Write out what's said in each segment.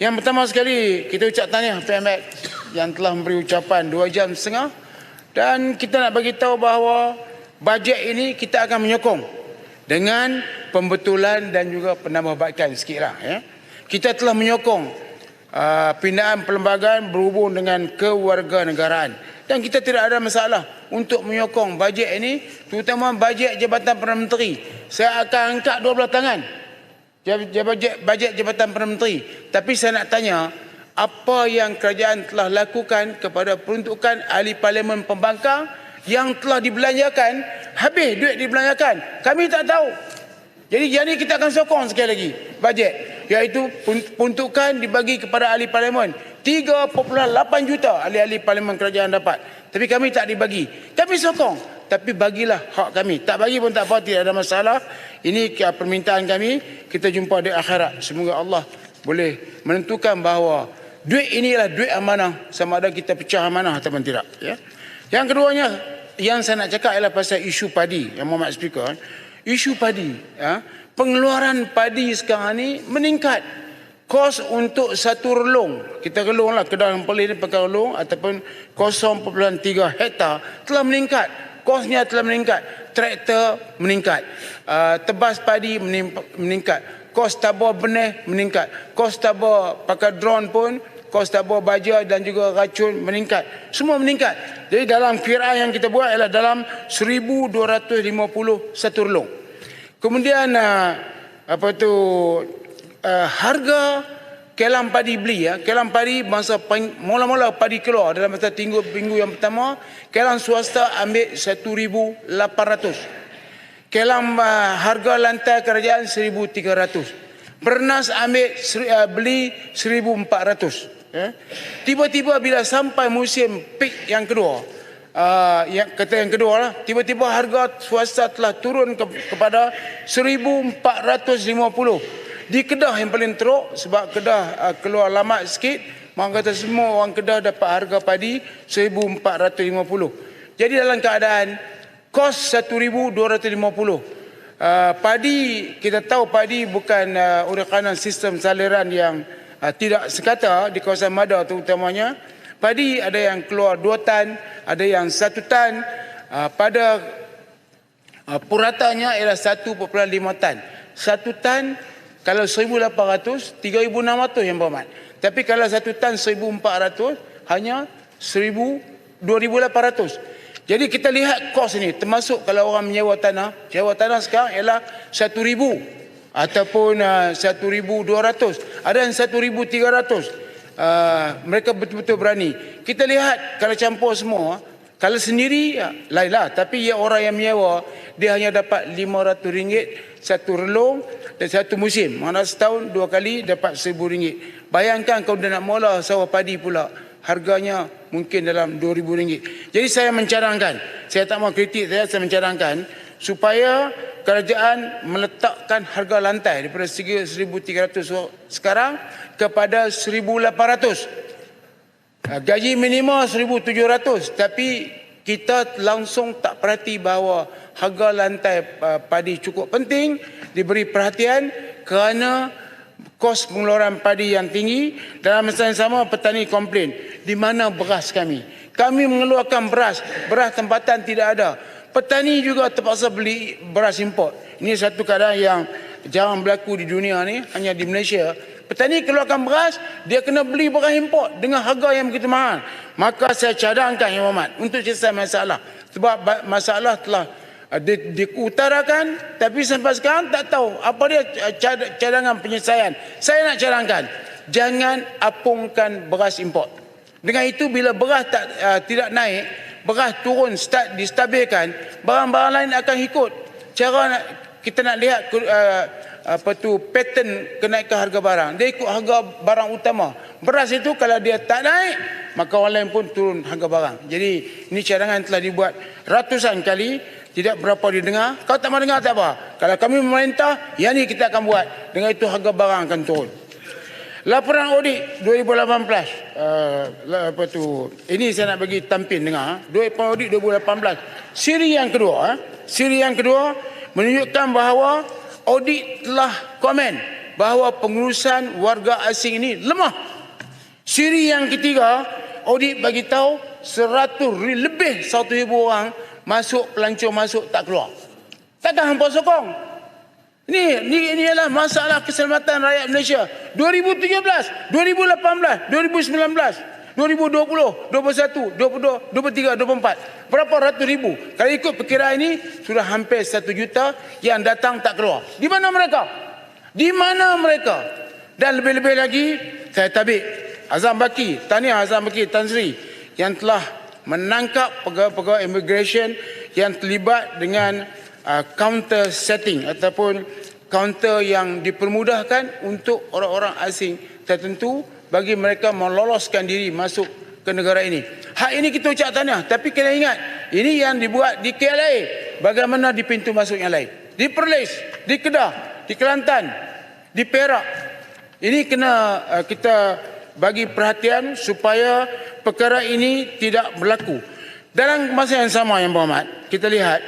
Yang pertama sekali, kita ucap tahniah PMX yang telah memberi ucapan 2 jam setengah. Dan kita nak bagi tahu bahawa bajet ini kita akan menyokong dengan pembetulan dan juga penambahbaikan sikitlah. Ya. Kita telah menyokong pindaan perlembagaan berhubung dengan kewarganegaraan. Dan kita tidak ada masalah untuk menyokong bajet ini, terutama bajet Jabatan Perdana Menteri. Saya akan angkat 12 tangan. Bajet Jabatan Perdana Menteri. Tapi saya nak tanya, apa yang kerajaan telah lakukan kepada peruntukan ahli parlimen pembangkang yang telah dibelanjakan, habis duit dibelanjakan. Kami tak tahu. Jadi kita akan sokong sekali lagi bajet, iaitu peruntukan dibagi kepada ahli parlimen. 3.8 juta ahli-ahli parlimen kerajaan dapat. Tapi kami tak dibagi. Kami sokong. Tapi bagilah hak kami. Tak bagi pun tak apa, tidak ada masalah. Ini permintaan kami. Kita jumpa di akhirat. Semoga Allah boleh menentukan bahawa duit inilah duit amanah, sama ada kita pecah amanah ataupun tidak. Ya. Yang keduanya, yang saya nak cakap ialah pasal isu padi. Yang Mohd Speaker, isu padi. Ya. Pengeluaran padi sekarang ni meningkat. Kos untuk satu relung, kita relung lah, kedai yang pelih ni pakai relung, ataupun 0.3 hektar telah meningkat. Kosnya telah meningkat. Traktor meningkat. Tebas padi meningkat. Kos tabur benih meningkat. Kos tabur pakai drone pun, kos tabur baja dan juga racun meningkat. Semua meningkat. Jadi dalam kiraan yang kita buat ialah dalam 1,250 satu relung. Kemudian harga kelam padi beli, kelam padi masa mula-mula padi keluar dalam masa minggu yang pertama, kelam swasta ambil 1,800. Kelam harga lantai kerajaan 1,300. Bernas ambil beli 1,400. Tiba-tiba bila sampai musim peak yang kedua, yang kedua lah, tiba-tiba harga swasta telah turun kepada 1,450. Di Kedah yang paling teruk, sebab Kedah keluar lama sikit, maka kata semua orang Kedah dapat harga padi 1,450. Jadi dalam keadaan kos 1,250. Padi, kita tahu padi bukan oleh kerana sistem saliran yang tidak sekata di kawasan Mada terutamanya. Padi ada yang keluar 2 tan, ada yang 1 tan. Pada puratanya ialah 1.5 tan. 1 tan kalau 1,800, 3,600 yang berhormat. Tapi kalau 1 tan 1,400, hanya 2,800. Jadi kita lihat kos ini, termasuk kalau orang menyewa tanah sekarang ialah 1,000 ataupun 1,200. Ada yang 1,300. Mereka betul-betul berani. Kita lihat kalau campur semua, kalau sendiri lainlah, tapi orang yang menyewa dia hanya dapat RM500 satu relung dan satu musim. Mana setahun 2 kali dapat RM1,000. Bayangkan kalau dia nak mula sawah padi pula, harganya mungkin dalam RM2,000. Jadi saya mencadangkan, saya tak mau kritik, saya mencadangkan supaya kerajaan meletakkan harga lantai daripada RM1,300 sekarang kepada RM1,800. Gaji minimum RM1,700, tapi kita langsung tak perhati bahawa harga lantai padi cukup penting, diberi perhatian kerana kos pengeluaran padi yang tinggi. Dalam masa yang sama, petani komplain, di mana beras kami? Kami mengeluarkan beras tempatan tidak ada. Petani juga terpaksa beli beras import. Ini satu keadaan yang jarang berlaku di dunia ni, hanya di Malaysia. Petani keluarkan beras, dia kena beli beras import dengan harga yang begitu mahal. Maka saya cadangkan Yang Berhormat untuk selesai masalah. Sebab masalah telah diutarakan, tapi sampai sekarang tak tahu apa dia cadangan penyelesaian. Saya nak cadangkan, jangan apungkan beras import. Dengan itu bila beras tidak naik, beras turun, distabilkan, barang-barang lain akan ikut. Kita nak lihat pattern kenaikan harga barang. Dia ikut harga barang utama. Beras itu kalau dia tak naik, maka orang lain pun turun harga barang. Jadi ini cadangan telah dibuat ratusan kali, tidak berapa didengar. Kalau tak mau dengar tak apa. Kalau kami memerintah, yang ni kita akan buat. Dengan itu harga barang akan turun. Laporan audit 2018. Ini saya nak bagi tampil dengar. Laporan audit 2018. Siri yang kedua menunjukkan bahawa audit telah komen bahawa pengurusan warga asing ini lemah. Siri yang ketiga, audit bagi tahu 100 orang masuk, pelancong masuk tak keluar. Takkan hampa sokong? Ini adalah masalah keselamatan rakyat Malaysia. 2017, 2018, 2019, 2020, 21, 22, 23, 24. Berapa ratus ribu? Kalau ikut perkiraan ini, sudah hampir 1 juta yang datang tak keluar. Di mana mereka? Di mana mereka? Dan lebih-lebih lagi, saya tabik Azam Baki, tahniah Azam Baki Tan Sri yang telah menangkap pegawai-pegawai immigration yang terlibat dengan counter setting ataupun counter yang dipermudahkan untuk orang-orang asing tertentu bagi mereka meloloskan diri masuk ke negara ini. Hak ini kita ucap tahniah, tapi kena ingat, ini yang dibuat di KLA. Bagaimana di pintu masuk yang lain? Di Perlis, di Kedah, di Kelantan, di Perak. Ini kena kita bagi perhatian supaya perkara ini tidak berlaku. Dalam masa yang sama yang berhormat, kita lihat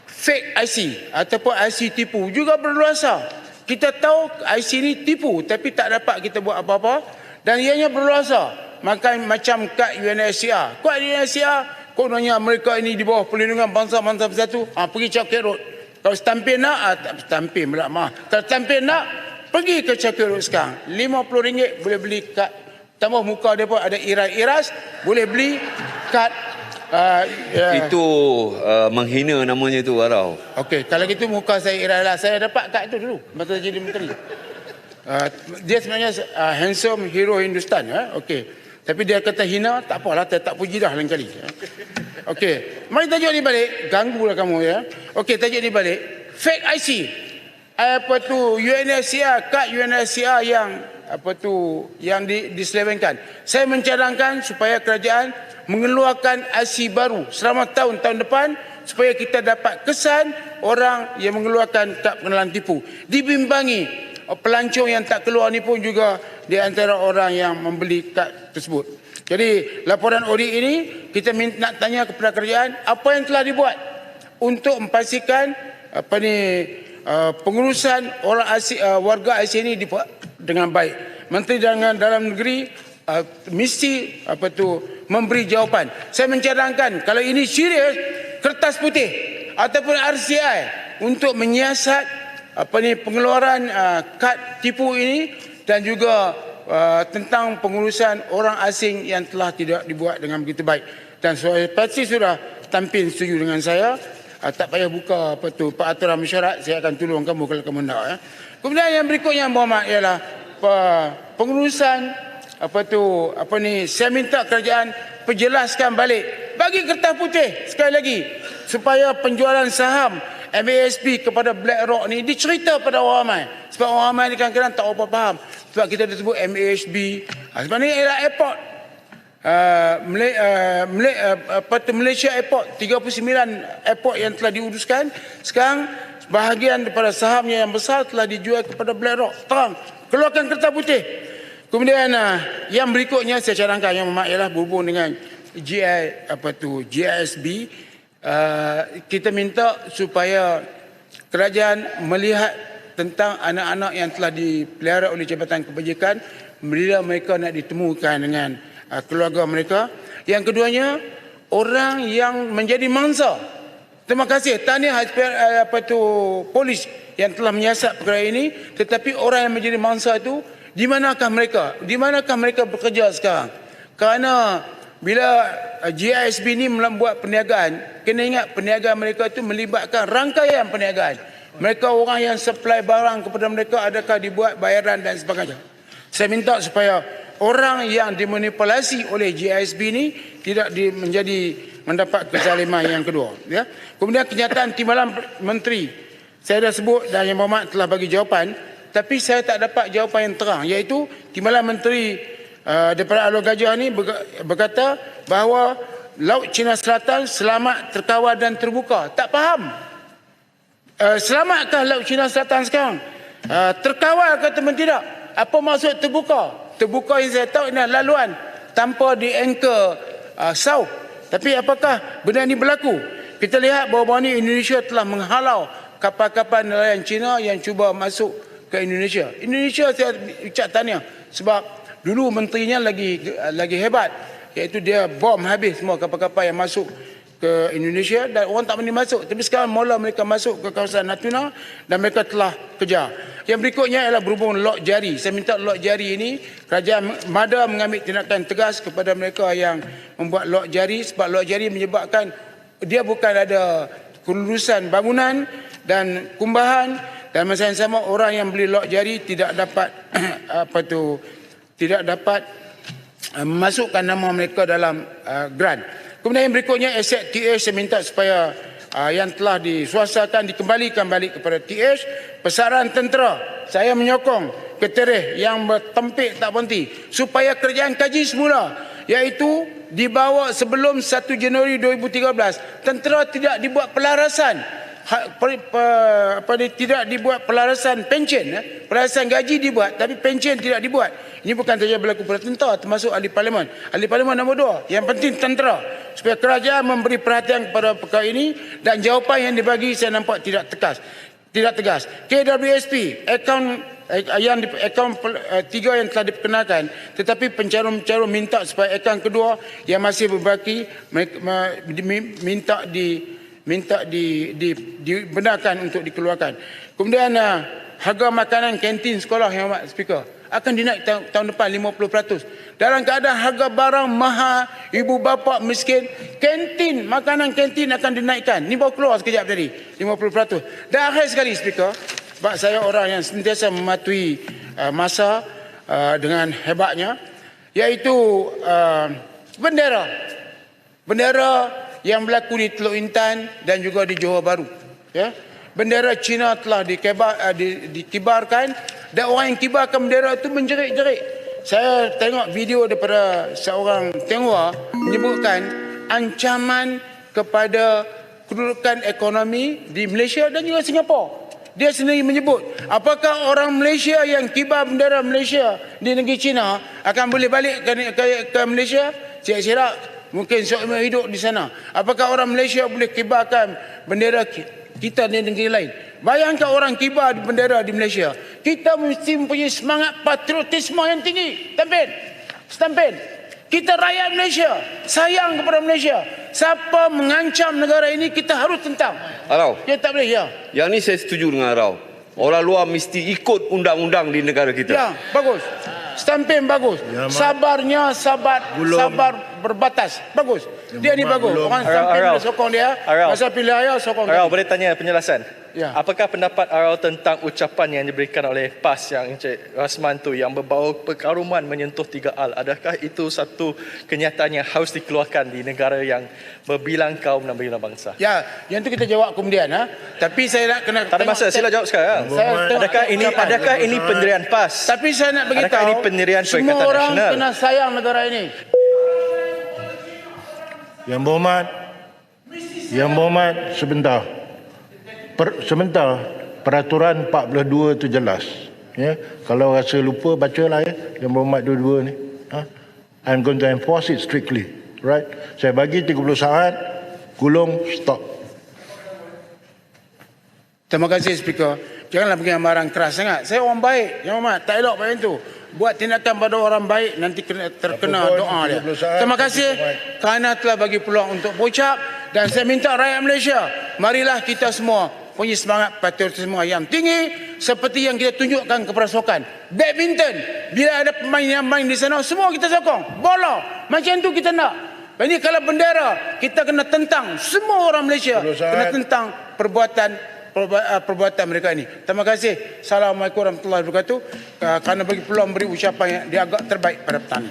fake IC ataupun IC tipu juga berluasa. Kita tahu IC ini tipu tapi tak dapat kita buat apa-apa dan ianya berluasa. Maka macam kad UNHCR. Kad UNHCR kononnya mereka ini di bawah perlindungan bangsa-bangsa bersatu. Pergi Cakir Road. Kalau setampil nak, setampil pula maaf. Kalau setampil nak, pergi ke Cakir Road sekarang. RM50 boleh beli kad. Tambah muka dia pun ada iras-iras, boleh beli kad. Itu menghina namanya tu, Warau. Okey, kalau gitu muka saya iras lah. Saya dapat kad itu dulu masa jadi menteri. Dia sebenarnya handsome hero Hindustan. Okey. Tapi dia kata hina, tak apalah, saya tak puji dah lain kali. Okey, mari tajuk ni balik. Ganggulah kamu ya. Okey, tajuk ni balik. Fake IC. Apa tu UNHCR, kad UNHCR yang diselewengkan. Saya mencadangkan supaya kerajaan mengeluarkan IC baru selama tahun depan supaya kita dapat kesan orang yang mengeluarkan kad pengenalan tipu. Dibimbangi pelancong yang tak keluar ni pun juga di antara orang yang membeli kad tersebut. Jadi laporan audit ini kita nak tanya kepada kerajaan apa yang telah dibuat untuk memastikan pengurusan orang asing, warga asing ini dengan baik. Menteri Dalam Negeri mesti memberi jawapan. Saya mencadangkan kalau ini serius, kertas putih ataupun RCI untuk menyiasat pengeluaran kad tipu ini dan juga tentang pengurusan orang asing yang telah tidak dibuat dengan begitu baik. Dan saya pasti sudah tampil setuju dengan saya. Tak payah buka peraturan mesyuarat, saya akan tolong kamu kalau kamu nak. Kemudian yang berikutnya yang berhormat ialah pengurusan saya minta kerajaan perjelaskan balik, bagi kertas putih sekali lagi supaya penjualan saham MASB kepada BlackRock ni dicerita pada orang ramai. Sebab orang ramai ni kadang-kadang tak apa faham. Sebab kita disebut MASB. Sebenarnya ialah airport. Malaysia Airport, 39 airport yang telah diuruskan. Sekarang bahagian daripada sahamnya yang besar telah dijual kepada BlackRock. Terang, keluarkan kertas putih. Kemudian yang berikutnya saya cadangkan yang ialah berhubung dengan GISB. Kita minta supaya kerajaan melihat tentang anak-anak yang telah dipelihara oleh Jabatan Kebajikan bila mereka nak ditemukan dengan keluarga mereka. Yang keduanya, orang yang menjadi mangsa. Terima kasih, tahniah polis yang telah menyiasat perkara ini. Tetapi orang yang menjadi mangsa itu, di manakah mereka? Di manakah mereka bekerja sekarang? Kerana bila GISB ini membuat perniagaan, kena ingat perniagaan mereka itu melibatkan rangkaian perniagaan. Mereka orang yang supply barang kepada mereka, adakah dibuat bayaran dan sebagainya. Saya minta supaya orang yang dimanipulasi oleh GISB ini tidak mendapat kezaliman yang kedua. Ya. Kemudian kenyataan timbalan menteri, saya dah sebut dan yang berhormat telah bagi jawapan, tapi saya tak dapat jawapan yang terang, iaitu timbalan menteri daripada Alor Gajah ini berkata bahawa Laut Cina Selatan selamat, terkawal dan terbuka. Tak faham. Selamatkah Laut Cina Selatan sekarang? Terkawal ke teman tidak? Apa maksud terbuka? Terbuka yang saya tahu ini laluan tanpa di anchor south. Tapi apakah benda ini berlaku? Kita lihat bahawa ini Indonesia telah menghalau kapal-kapal nelayan Cina yang cuba masuk ke Indonesia. Indonesia saya ucap tahniah sebab dulu menterinya lagi hebat, iaitu dia bom habis semua kapal-kapal yang masuk ke Indonesia dan orang tak boleh masuk. Tapi sekarang mula mereka masuk ke kawasan Natuna dan mereka telah kejar. Yang berikutnya ialah berhubung lok jari. Saya minta lok jari ini kerajaan Mada mengambil tindakan tegas kepada mereka yang membuat lok jari, sebab lok jari menyebabkan dia bukan ada kelulusan bangunan dan kumbahan, dan masa yang sama orang yang beli lok jari tidak dapat tidak dapat memasukkan nama mereka dalam grant. Kemudian yang berikutnya aset TH, saya minta supaya yang telah disuasakan dikembalikan balik kepada TH. Pesaran tentera, saya menyokong keterih yang bertempik tak berhenti supaya kerajaan kaji semula, iaitu dibawa sebelum 1 Januari 2013. Tentera tidak dibuat pelarasan, tidak dibuat pelarasan pencen, pelarasan gaji dibuat tapi pencen tidak dibuat. Ini bukan saja berlaku pada tentera, termasuk ahli parlimen. Ahli parlimen nombor 2, yang penting tentera, supaya kerajaan memberi perhatian kepada perkara ini, dan jawapan yang dibagi saya nampak tidak tegas. KWSP akaun 3 yang telah diperkenalkan, tetapi pencarum-pencarum minta supaya akaun kedua yang masih berbaki minta dibenarkan untuk dikeluarkan. Kemudian harga makanan kantin sekolah, yang amat Speaker, akan dinaik tahun depan 50%. Dalam keadaan harga barang mahal, ibu bapa miskin, kantin, makanan kantin akan dinaikkan. Ni baru keluar sekejap tadi, 50%. Dan akhir sekali Speaker, sebab saya orang yang sentiasa mematuhi masa dengan hebatnya, iaitu bendera yang berlaku di Teluk Intan dan juga di Johor Bahru. Ya. Bendera Cina telah dikibarkan dan orang yang kibarkan bendera itu menjerit-jerit. Saya tengok video daripada seorang Tionghoa menyebutkan ancaman kepada kedudukan ekonomi di Malaysia dan juga Singapura. Dia sendiri menyebut, apakah orang Malaysia yang kibar bendera Malaysia di negeri China akan boleh balik ke Malaysia? Siap-siap, mungkin seumur hidup di sana. Apakah orang Malaysia boleh kibarkan bendera kita di negeri lain? Bayangkan orang kibar bendera di Malaysia. Kita mesti mempunyai semangat patriotisme yang tinggi. Stampin. Kita rakyat Malaysia, sayang kepada Malaysia. Siapa mengancam negara ini, kita harus tentang. Arau, Dia tak boleh, ya. yang ni saya setuju dengan Arau. Orang luar mesti ikut undang-undang di negara kita. Ya, bagus. Stampin bagus. Sabarnya sabar berbatas. Bagus. Dia ni bagus. Orang stampin boleh sokong dia. Masa pilih ayah sokong dia. Arau, boleh tanya penjelasan? Ya. Apakah pendapat Arau tentang ucapan yang diberikan oleh PAS yang Encik Rasman tu, yang berbau perkaruman menyentuh 3 al? Adakah itu satu kenyataan yang harus dikeluarkan di negara yang berbilang kaum dan berbilang bangsa? Ya, yang tu kita jawab kemudian. Tapi saya nak kena... Tak ada masa, sila jawab sekarang. Adakah ini pendirian PAS? Tapi saya nak beritahu, adakah ini pendirian semua Perikatan orang Nasional? kena sayang negara ini. Yang berhormat, sebentar. Peraturan 42 tu jelas. Ya, kalau rasa lupa bacalah ya. Yang berhormat dua-dua ni. I'm going to enforce it strictly. Right? Saya bagi 30 saat, gulung, stop. Terima kasih Speaker. Janganlah pergi barang keras sangat. Saya orang baik, Yang Hormat, tak elok macam tu. Buat tindakan pada orang baik, nanti terkena doa dia. Terima kasih kerana telah bagi peluang untuk berucap. Dan saya minta rakyat Malaysia, marilah kita semua punya semangat patriotisme yang tinggi seperti yang kita tunjukkan kepada sokan. Badminton, bila ada pemain yang main di sana, semua kita sokong. Bola, macam tu kita nak. Ini kalau bendera, kita kena tentang. Semua orang Malaysia kena tentang perbuatan mereka ini. Terima kasih. Assalamualaikum warahmatullahi wabarakatuh. Kerana bagi peluang beri ucapan yang dia agak terbaik pada petang.